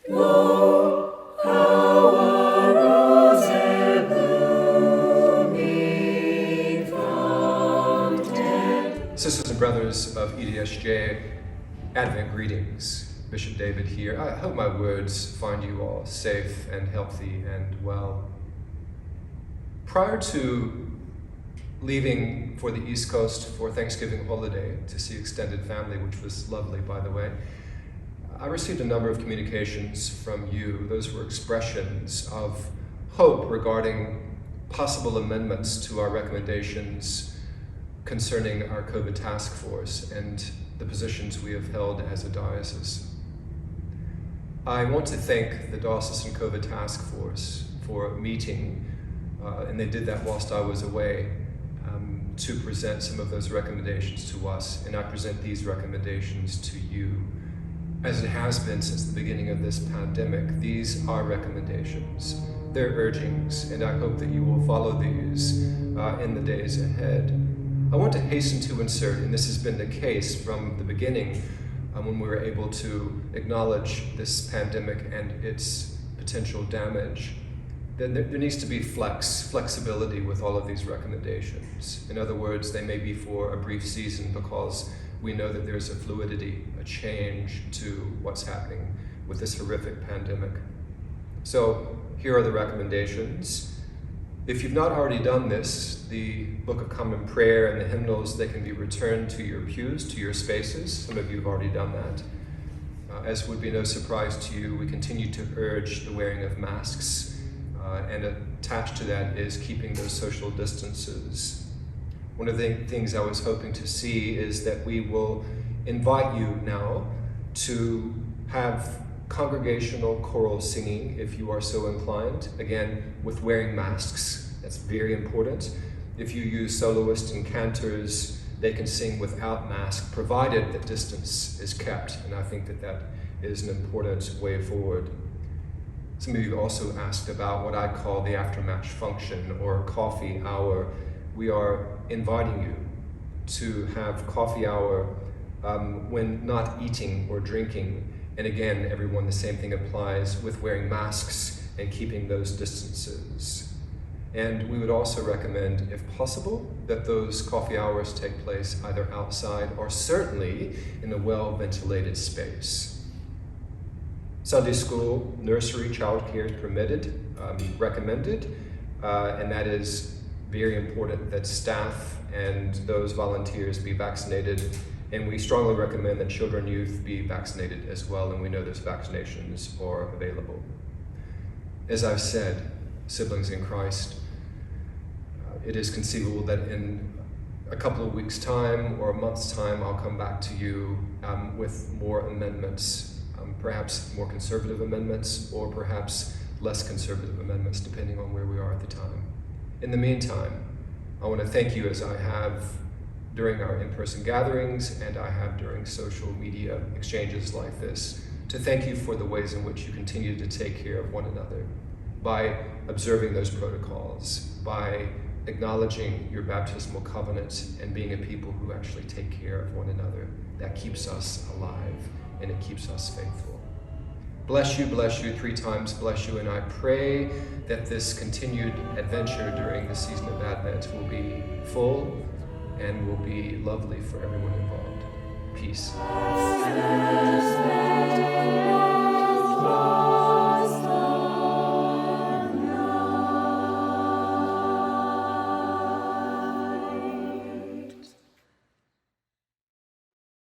Lo, our rose blooming fountain. Sisters and brothers of EDSJ, Advent greetings. Bishop David here. I hope my words find you all safe and healthy and well. Prior to leaving for the East Coast for Thanksgiving holiday to see extended family, which was lovely, by the way, I received a number of communications from you. Those were expressions of hope regarding possible amendments to our recommendations concerning our COVID task force and the positions we have held as a diocese. I want to thank the Diocesan COVID task force for meeting, and they did that whilst I was away, to present some of those recommendations to us, and I present these recommendations to you. As it has been since the beginning of this pandemic, these are recommendations. They're urgings, and I hope that you will follow these in the days ahead. I want to hasten to insert, and this has been the case from the beginning when we were able to acknowledge this pandemic and its potential damage, then there needs to be flexibility with all of these recommendations. In other words, they may be for a brief season because we know that there's a fluidity, a change to what's happening with this horrific pandemic. So here are the recommendations. If you've not already done this, the Book of Common Prayer and the hymnals, they can be returned to your pews, to your spaces. Some of you have already done that. As would be no surprise to you, we continue to urge the wearing of masks, and attached to that is keeping those social distances. One of the things I was hoping to see is that we will invite you now to have congregational choral singing if you are so inclined, again with wearing masks. That's very important. If you use soloists and cantors, they can sing without mask, provided that distance is kept, and I think that that is an important way forward. Some of you also asked about what I call the after-match function or coffee hour. We are inviting you to have coffee hour when not eating or drinking. And again, everyone, the same thing applies with wearing masks and keeping those distances. And we would also recommend, if possible, that those coffee hours take place either outside or certainly in a well-ventilated space. Sunday school, nursery, childcare is permitted, recommended, and that is very important that staff and those volunteers be vaccinated. And we strongly recommend that children and youth be vaccinated as well, and we know those vaccinations are available. As I've said, siblings in Christ, it is conceivable that in a couple of weeks' time or a month's time, I'll come back to you with more amendments, perhaps more conservative amendments or perhaps less conservative amendments, depending on where we are at the time. In the meantime, I want to thank you as I have during our in-person gatherings and I have during social media exchanges like this, to thank you for the ways in which you continue to take care of one another by observing those protocols, by acknowledging your baptismal covenant and being a people who actually take care of one another. That keeps us alive and it keeps us faithful. Bless you, 3 times bless you, and I pray that this continued adventure during the season of Advent will be full and will be lovely for everyone involved. Peace.